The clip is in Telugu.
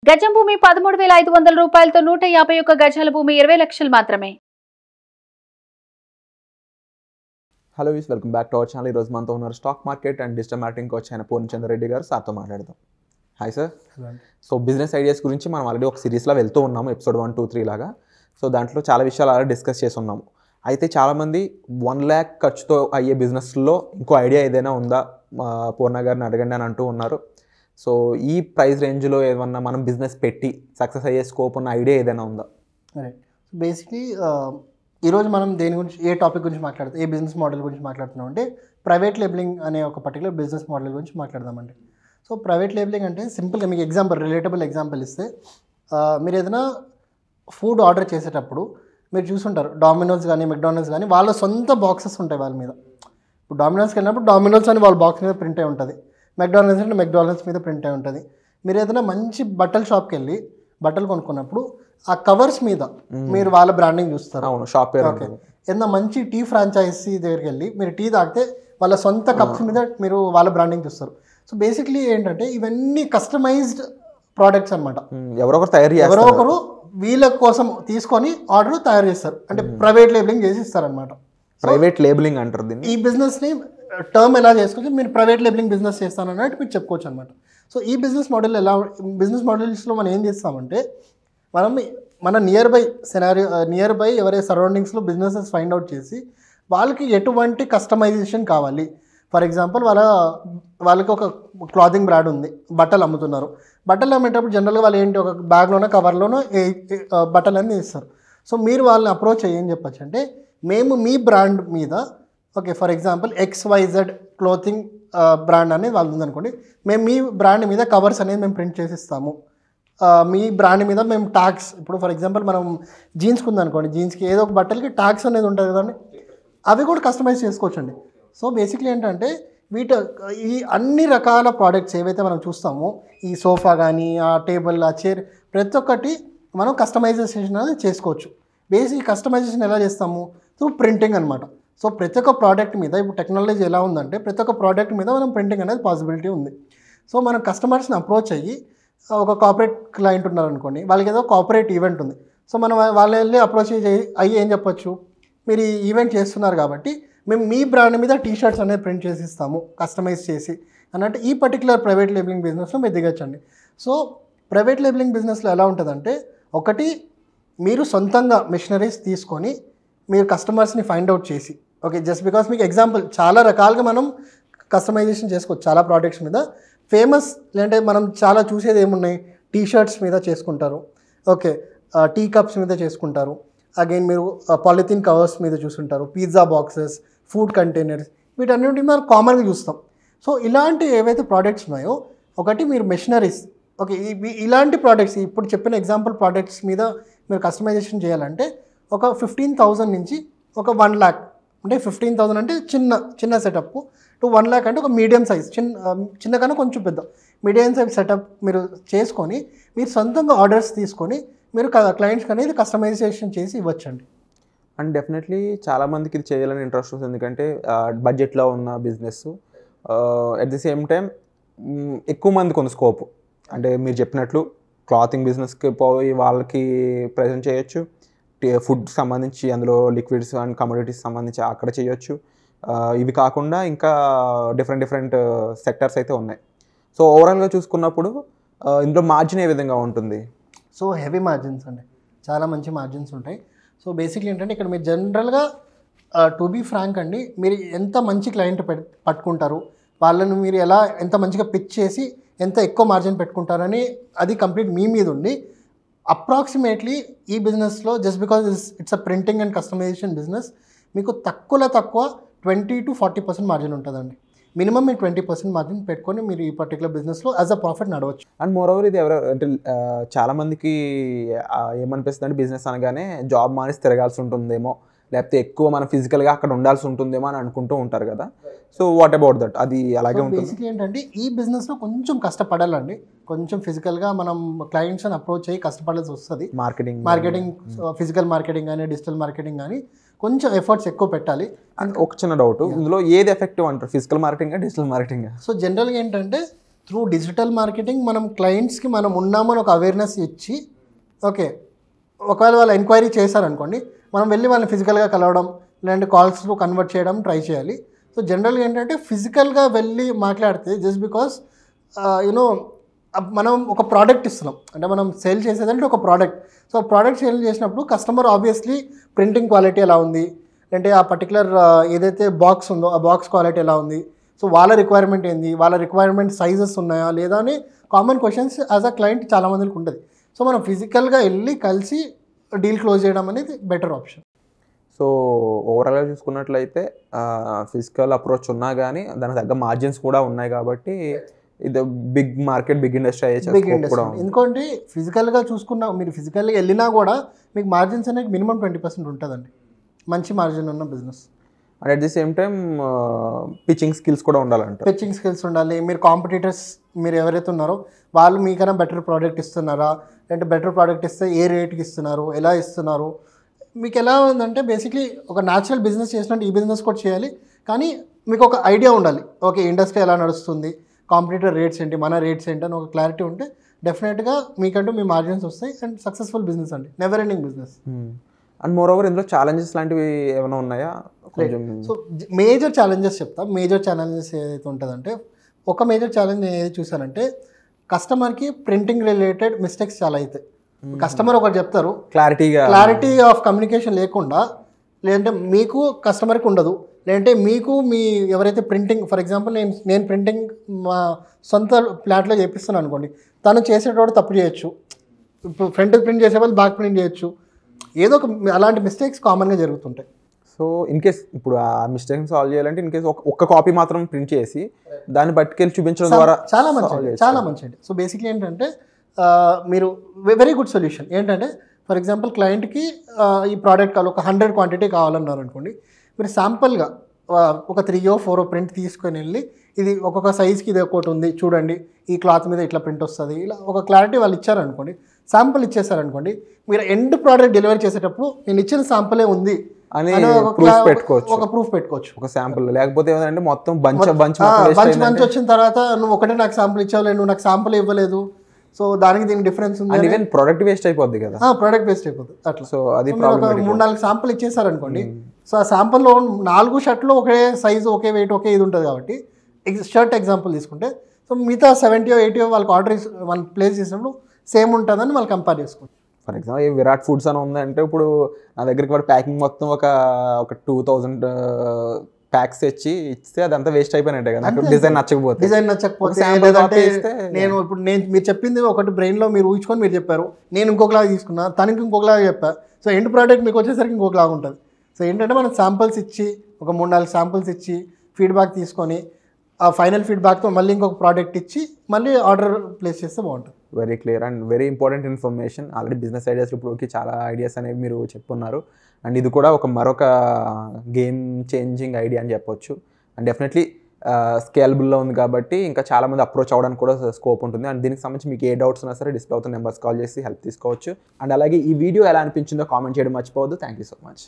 గజం భూమి 13,500 రూపాయలతో 151 గజాల భూమి 20 లక్షలు మాత్రమే. హలో వీస్, welcome back to our channel. ఈరోజు మనతో ఉన్నారు stock market and digital marketing coach అయిన పూర్ణచంద్ర రెడ్డి గారు. సార్తో మాట్లాడదాం. Hi sir. So business ideas గురించి మనం ఆల్రెడీ ఒక సిరీస్లో వెళ్తూ ఉన్నాము, ఎపిసోడ్ 1, 2, 3 లాగా. సో దాంట్లో చాలా విషయాలు ఆల్రెడీ డిస్కస్ చేసి ఉన్నాము. అయితే చాలామంది 1 lakh ఖర్చుతో అయ్యే బిజినెస్లో ఇంకో ఐడియా ఏదైనా ఉందా పూర్ణ గారిని అడగండి అని అంటూ ఉన్నారు. సో ఈ ప్రైస్ రేంజ్లో ఏమన్నా మనం బిజినెస్ పెట్టి సక్సెస్ అయ్యే స్కోప్ ఉన్న ఐడియా ఏదైనా ఉందా? రైట్. బేసిక్లీ ఈరోజు మనం దేని గురించి, ఏ టాపిక్ గురించి మాట్లాడుతాం, ఏ బిజినెస్ మోడల్ గురించి మాట్లాడుతున్నాం అంటే ప్రైవేట్ లేబులింగ్ అనే ఒక పర్టికులర్ బిజినెస్ మోడల్ గురించి మాట్లాడదామండి. సో ప్రైవేట్ లేబులింగ్ అంటే సింపుల్గా మీకు ఎగ్జాంపుల్, రిలేటబుల్ ఎగ్జాంపుల్ ఇస్తే, మీరు ఏదైనా ఫుడ్ ఆర్డర్ చేసేటప్పుడు మీరు చూసుంటారు, డామినోస్ కానీ మెక్డానల్డ్స్ కానీ వాళ్ళ సొంత బాక్సెస్ ఉంటాయి వాళ్ళ మీద. ఇప్పుడు డామినోస్కి వెళ్ళినప్పుడు డామినోస్ అని వాళ్ళ బాక్స్ మీద ప్రింట్ అయి ఉంటుంది, మెక్డానల్డ్స్ అంటే మెక్డానల్డ్స్ మీద ప్రింట్ అయి ఉంటుంది. మీరు ఏదైనా మంచి బట్టల షాప్కి వెళ్ళి బట్టలు కొనుక్కున్నప్పుడు ఆ కవర్స్ మీద మీరు వాళ్ళ బ్రాండింగ్ చూస్తారు. ఓకే, ఏదైనా మంచి టీ ఫ్రాంచైజీ దగ్గరికి వెళ్ళి మీరు టీ తాగితే వాళ్ళ సొంత కప్స్ మీద మీరు వాళ్ళ బ్రాండింగ్ చూస్తారు. సో బేసిక్లీ ఏంటంటే ఇవన్నీ కస్టమైజ్డ్ ప్రోడక్ట్స్ అనమాట. ఎవరో ఒకరు వీళ్ళ కోసం తీసుకొని ఆర్డర్ తయారు చేస్తారు, అంటే ప్రైవేట్ లేబులింగ్ చేసి ఇస్తారనమాట. ప్రైవేట్ లేబులింగ్ అంటారు దీన్ని. ఈ బిజినెస్ని టర్మ్ ఎలా చేసుకోవచ్చు, మీరు ప్రైవేట్ లేబులింగ్ బిజినెస్ చేస్తానన్నట్టు మీరు చెప్పుకోవచ్చు అనమాట. సో ఈ బిజినెస్ మోడల్స్లో మనం ఏం చేస్తామంటే, మన నియర్ బై ఎవరైతే సరౌండింగ్స్లో బిజినెసెస్ ఫైండ్ అవుట్ చేసి వాళ్ళకి ఎటువంటి కస్టమైజేషన్ కావాలి. ఫర్ ఎగ్జాంపుల్ వాళ్ళకి ఒక క్లాతింగ్ బ్రాండ్ ఉంది, బట్టలు అమ్ముతున్నారు. బట్టలు అమ్మేటప్పుడు జనరల్గా వాళ్ళు ఏంటి, ఒక బ్యాగ్లోనో కవర్లోనో బట్టలు అన్నీ ఇస్తారు. సో మీరు వాళ్ళని అప్రోచ్ ఏం చెప్పచ్చు అంటే, మేము మీ బ్రాండ్ మీద, okay for example XYZ clothing brand అనేది వాళ్ళు ఉందనుకోండి, మేము మీ బ్రాండ్ మీద కవర్స్ అనేది మేము ప్రింట్ చేసిస్తాము. మీ బ్రాండ్ మీద మేము ట్యాగ్స్, ఇప్పుడు ఫర్ ఎగ్జాంపుల్ మనం జీన్స్కి ఉందనుకోండి, జీన్స్కి ఏదో ఒక బట్టలకి ట్యాగ్స్ అనేది ఉంటుంది కదండి, అవి కూడా కస్టమైజ్ చేసుకోవచ్చండి. సో బేసిక్లీ ఏంటంటే ఈ అన్ని రకాల ప్రోడక్ట్స్ ఏవైతే మనం చూస్తామో, ఈ సోఫా కానీ, ఆ టేబుల్, ఆ చైర్, ప్రతి ఒక్కటి మనం కస్టమైజేషన్ అనేది చేసుకోవచ్చు. బేసిక్ కస్టమైజేషన్ ఎలా చేస్తాము, త్రూ ప్రింటింగ్ అనమాట. సో ప్రతి ఒక్క ప్రోడక్ట్ మీద ఇప్పుడు టెక్నాలజీ ఎలా ఉందంటే, ప్రతి ఒక్క ప్రోడక్ట్ మీద మనం ప్రింటింగ్ అనేది పాసిబిలిటీ ఉంది. సో మనం కస్టమర్స్ని అప్రోచ్ అయ్యి, ఒక కార్పొరేట్ క్లయింట్ ఉన్నారనుకోండి, వాళ్ళకి ఏదో కార్పొరేట్ ఈవెంట్ ఉంది. సో మనం వాళ్ళని వెళ్ళి అప్రోచ్ అయ్యి ఏం చెప్పొచ్చు, మీరు ఈ ఈవెంట్ చేస్తున్నారు కాబట్టి మేము మీ బ్రాండ్ మీద టీషర్ట్స్ అనేది ప్రింట్ చేసి ఇస్తాము కస్టమైజ్ చేసి అన్నట్టు ఈ పర్టికులర్ ప్రైవేట్ లేబులింగ్ బిజినెస్లో మీరు దిగచ్చండి. సో ప్రైవేట్ లేబులింగ్ బిజినెస్లో ఎలా ఉంటుందంటే, ఒకటి మీరు సొంతంగా మిషనరీస్ తీసుకొని మీరు కస్టమర్స్ని ఫైండ్ అవుట్ చేసి, ఓకే జస్ట్ బికాస్ మీకు ఎగ్జాంపుల్ చాలా రకాలుగా మనం కస్టమైజేషన్ చేసుకోవచ్చు చాలా ప్రోడక్ట్స్ మీద. ఫేమస్ లేదంటే మనం చాలా చూసేది ఏమున్నాయి, టీషర్ట్స్ మీద చేసుకుంటారు, ఓకే టీ కప్స్ మీద చేసుకుంటారు, అగైన్ మీరు పాలిథిన్ కవర్స్ మీద చూస్తుంటారు, పిజ్జా బాక్సెస్, ఫుడ్ కంటైనర్స్, వీటన్నింటిని మనం కామన్గా చూస్తాం. సో ఇలాంటి ఏవైతే ప్రోడక్ట్స్ ఉన్నాయో, ఒకటి మీరు మెషినరీస్, ఓకే ఇలాంటి ప్రోడక్ట్స్ ఇప్పుడు చెప్పిన ఎగ్జాంపుల్ ప్రోడక్ట్స్ మీద మీరు కస్టమైజేషన్ చేయాలంటే ఒక 15,000 నుంచి ఒక 1 lakh, అంటే 15,000 అంటే చిన్న సెటప్ టు 1 lakh అంటే ఒక మీడియం సైజ్, చిన్న కన్నా కొంచెం పెద్ద మీడియం సైజ్ సెటప్ మీరు చేసుకొని మీరు సొంతంగా ఆర్డర్స్ తీసుకొని మీరు క్లయింట్స్కి అనేది కస్టమైజేషన్ చేసి ఇవ్వచ్చండి. అండ్ డెఫినెట్లీ చాలామందికి ఇది చేయాలని ఇంట్రెస్ట్ వస్తుంది, ఎందుకంటే బడ్జెట్లో ఉన్న business, at the same time ఎక్కువ మందికి ఉంది స్కోప్. అంటే మీరు చెప్పినట్లు క్లాతింగ్ బిజినెస్కి పోయి వాళ్ళకి ప్రజెంట్ చేయొచ్చు, ఫుడ్ సంబంధించి అందులో లిక్విడ్స్ అండ్ కమోడిటీస్ సంబంధించి అక్కడ చేయొచ్చు. ఇవి కాకుండా ఇంకా డిఫరెంట్ సెక్టర్స్ అయితే ఉన్నాయి. సో ఓవరాల్గా చూసుకున్నప్పుడు ఇందులో మార్జిన్ ఏ విధంగా ఉంటుంది? సో హెవీ మార్జిన్స్ అండి, చాలా మంచి మార్జిన్స్ ఉంటాయి. సో బేసిక్లీ ఏంటంటే ఇక్కడ మీరు జనరల్గా టు బీ ఫ్రాంక్ అండి, మీరు ఎంత మంచి క్లయింట్ పట్టుకుంటారు, వాళ్ళని మీరు ఎంత మంచిగా పిచ్ చేసి ఎంత ఎక్కువ మార్జిన్ పెట్టుకుంటారని అది కంప్లీట్ మీ మీద ఉంది. అప్రాక్సిమేట్లీ ఈ బిజినెస్లో just because it's a printing and customization business, మీకు తక్కువ 20 to 40% మార్జిన్ ఉంటుందండి. మినిమం మీరు 20% మార్జిన్ పెట్టుకొని మీరు ఈ పర్టికులర్ బిజినెస్లో యాజ్ అ ప్రాఫిట్ నడవచ్చు. అండ్ మోర్ ఓవర్ ఇది అంటే చాలామందికి ఏమనిపిస్తుంది అంటే, బిజినెస్ అనగానే జాబ్ మానేసి తిరగాల్సి ఉంటుందేమో, లేకపోతే ఎక్కువ మనం ఫిజికల్గా అక్కడ ఉండాల్సి ఉంటుందేమో అని అనుకుంటూ ఉంటారు కదా. So what about that? అది అలాగే ఉంటుంది. బేసిక్లీ ఏంటంటే ఈ బిజినెస్లో కొంచెం కష్టపడాలండి, కొంచెం ఫిజికల్గా మనం క్లయింట్స్ని అప్రోచ్ అయ్యి కష్టపడాల్సి వస్తుంది. మార్కెటింగ్ ఫిజికల్ మార్కెటింగ్ కానీ డిజిటల్ మార్కెటింగ్ కానీ కొంచెం ఎఫర్ట్స్ ఎక్కువ పెట్టాలి. అండ్ ఒక చిన్న డౌట్, ఇందులో ఏది ఎఫెక్టివ్ అంటారు, physical marketing digital marketing? So జనరల్గా ఏంటంటే త్రూ డిజిటల్ మార్కెటింగ్ మనం క్లయింట్స్కి మనం ఉన్నామని ఒక అవేర్నెస్ ఇచ్చి, ఓకే ఒకవేళ వాళ్ళు ఎంక్వైరీ చేశారనుకోండి, మనం వెళ్ళి వాళ్ళని ఫిజికల్గా కలవడం లేదంటే కాల్స్లో కన్వర్ట్ చేయడం ట్రై చేయాలి. సో జనరల్గా ఏంటంటే ఫిజికల్గా వెళ్ళి మాట్లాడితే జస్ట్ బికాస్ యూనో మనం ఒక ప్రోడక్ట్ ఇస్తున్నాం, అంటే మనం సేల్ చేసేదంటే ఒక ప్రోడక్ట్. సో ప్రోడక్ట్ సేల్ చేసినప్పుడు కస్టమర్ ఆబ్వియస్లీ ప్రింటింగ్ క్వాలిటీ ఎలా ఉంది, అంటే ఆ పర్టికులర్ ఏదైతే బాక్స్ ఉందో ఆ బాక్స్ క్వాలిటీ ఎలా ఉంది, సో వాళ్ళ రిక్వైర్మెంట్ ఏంది, వాళ్ళ రిక్వైర్మెంట్ సైజెస్ ఉన్నాయా లేదా అని common questions as a client చాలామందికి ఉంటుంది. సో మనం ఫిజికల్గా వెళ్ళి కలిసి డీల్ క్లోజ్ చేయడం అనేది బెటర్ ఆప్షన్. సో ఓవరాల్గా చూసుకున్నట్లయితే ఫిజికల్ అప్రోచ్ ఉన్నా కానీ దానికి తగ్గ మార్జిన్స్ కూడా ఉన్నాయి కాబట్టి ఇది big market, big industry big industry. ఎందుకంటే ఫిజికల్గా చూసుకున్నా, మీరు ఫిజికల్గా వెళ్ళినా కూడా మీకు మార్జిన్స్ అనేది మినిమం 20% ఉంటుందండి, మంచి మార్జిన్ ఉన్న business. And at the same time pitching skills కూడా ఉండాలంట. పిచ్చింగ్ స్కిల్స్ ఉండాలి. మీరు కాంపిటీటర్స్ మీరు ఎవరైతే ఉన్నారో వాళ్ళు మీకైనా బెటర్ ప్రోడక్ట్ ఇస్తున్నారా, లేదంటే బెటర్ ప్రోడక్ట్ ఇస్తే ఏ రేట్కి ఇస్తున్నారు, ఎలా ఇస్తున్నారు, మీకు ఎలా ఉందంటే బేసిక్లీ ఒక న్యాచురల్ బిజినెస్ చేసినట్టు ఈ బిజినెస్ కూడా చేయాలి. కానీ మీకు ఒక ఐడియా ఉండాలి, ఓకే ఇండస్ట్రీ ఎలా నడుస్తుంది, కాంపిటీటర్ రేట్స్ ఏంటి, మన రేట్స్ ఏంటి అని ఒక క్లారిటీ ఉంటే డెఫినెట్గా మీకంటూ మీ మార్జిన్స్ వస్తాయి అండ్ సక్సెస్ఫుల్ బిజినెస్ అండి, never ending business. And more over ఇందులో ఛాలెంజెస్ లాంటివి ఏమైనా ఉన్నాయా? సో మేజర్ ఛాలెంజెస్ చెప్తా. మేజర్ ఛాలెంజెస్ ఏదైతే ఉంటుందంటే, ఒక మేజర్ ఛాలెంజ్ నేను ఏది చూసానంటే కస్టమర్కి ప్రింటింగ్ రిలేటెడ్ మిస్టేక్స్ చాలా అవుతాయి. కస్టమర్ ఒకటి చెప్తారు, క్లారిటీ ఆఫ్ కమ్యూనికేషన్ లేకుండా, లేదంటే మీకు కస్టమర్కి ఉండదు, లేదంటే మీకు మీ ఎవరైతే ప్రింటింగ్, ఫర్ ఎగ్జాంపుల్ నేను ప్రింటింగ్ మా సొంత ఫ్లాట్లో చేపిస్తున్నాను అనుకోండి, తను చేసేటోడు తప్పు చేయొచ్చు, ఇప్పుడు ఫ్రంట్ ప్రింట్ చేసే వాళ్ళు బ్యాక్ ప్రింట్ చేయొచ్చు, ఏదో ఒక అలాంటి మిస్టేక్స్ కామన్గా జరుగుతుంటాయి. సో ఇన్ కేస్ ఇప్పుడు ఆ మిస్టేక్ని సాల్వ్ చేయాలంటే ఇన్ కేస్ ఒక్క కాపీ మాత్రం ప్రింట్ చేసి దాన్ని పట్టుకెళ్ళి చూపించడం ద్వారా చాలా మంచిది. సో బేసిక్లీ ఏంటంటే మీరు వెరీ గుడ్ సొల్యూషన్ ఏంటంటే, ఫర్ ఎగ్జాంపుల్ క్లయింట్కి ఈ ప్రోడక్ట్ కావాలి, ఒక 100 క్వాంటిటీ కావాలన్నారు అనుకోండి, మీరు శాంపుల్గా ఒక 3 or 4 ప్రింట్ తీసుకొని వెళ్ళి ఇది ఒక్కొక్క సైజ్కి ఇది ఒకటి ఉంది చూడండి, ఈ క్లాత్ మీద ఇట్లా ప్రింట్ వస్తుంది, ఇలా ఒక క్లారిటీ వాళ్ళు ఇచ్చారనుకోండి, శాంపుల్ ఇచ్చేసారనుకోండి, మీరు ఎండ్ ప్రోడక్ట్ డెలివరీ చేసేటప్పుడు నేను ఇచ్చిన శాంపులే ఉంది అని ఒక ప్రూఫ్ పెట్టుకోవచ్చు, ఒక శాంపుల్. లేకపోతే ఏమంటే మొత్తం బంచ్ వచ్చిన తర్వాత నువ్వు ఒకటే నాకు శాంపుల్ ఇచ్చావు, నువ్వు నాకు శాంపుల్ ఇవ్వలేదు, సో దానికి దీనికి డిఫరెన్స్ ఉంది, ఈవెన్ ప్రోడక్ట్ వేస్ట్ అయిపోద్ది కదా, ప్రోడక్ట్ వేస్ట్ అయిపోతుంది అట్లా. సో అది 3-4 శాంపుల్ ఇచ్చేసారనుకోండి, సో ఆ శాంపుల్లో 4 షర్ట్లు ఒకే సైజు, ఒకే వెయిట్, ఒకే ఇది ఉంటుంది కాబట్టి షర్ట్ ఎగ్జాంపుల్ తీసుకుంటే, సో మిగతా 70 or 80 వాళ్ళకి ఆర్డర్ వాళ్ళు ప్లేస్ చేసినప్పుడు సేమ్ ఉంటుందని వాళ్ళు కంపేర్ చేసుకోవచ్చు. ఫర్ ఎగ్జాంపుల్ విరాట్ ఫుడ్స్ అని ఉందంటే ఇప్పుడు నా దగ్గరికి వాడు ప్యాకింగ్ మొత్తం ఒక 2000 ప్యాక్స్ ఇస్తే అదంతా వేస్ట్ అయిపోయినట్టే కదా, డిజైన్ నచ్చకపోతే నేను ఇప్పుడు మీరు చెప్పింది ఒకటి బ్రెయిన్లో మీరు ఊహించుకొని మీరు చెప్పారు, నేను ఇంకొకలాగా తీసుకున్నా, తనకి ఇంకొకలాగా చెప్పా, సో ఎండ్ ప్రోడక్ట్ మీకు వచ్చేసరికి ఇంకొకలాగా ఉంటుంది. సో ఏంటంటే మనం శాంపుల్స్ ఇచ్చి ఒక 3-4 శాంపుల్స్ ఇచ్చి ఫీడ్బ్యాక్ తీసుకొని ఆ ఫైనల్ ఫీడ్బ్యాక్తో మళ్ళీ ఇంకొక ప్రోడక్ట్ ఇచ్చి మళ్ళీ ఆర్డర్ ప్లేస్ చేస్తే బాగుంటుంది. Very clear and very important information. Already business ideas ఇప్పటికి చాలా ఐడియాస్ అనేవి మీరు చెప్పున్నారు అండ్ ఇది కూడా మరొక గేమ్ చేంజింగ్ ఐడియా అని చెప్పొచ్చు. అండ్ డెఫినెట్లీ స్కేలబుల్లో ఉంది కాబట్టి ఇంకా చాలామంది అప్రోచ్ అవ్వడానికి కూడా స్కోప్ ఉంటుంది. అండ్ దీనికి సంబంధించి మీకు ఏ డౌట్స్ ఉన్నా సరే డిస్ప్లే అవుతున్న నెంబర్స్ కాల్ చేసి హెల్ప్ తీసుకోవచ్చు. అండ్ అలాగే ఈ వీడియో ఎలా అనిపించిందో కామెంట్ చేయడం మర్చిపోవద్దు. Thank you so much.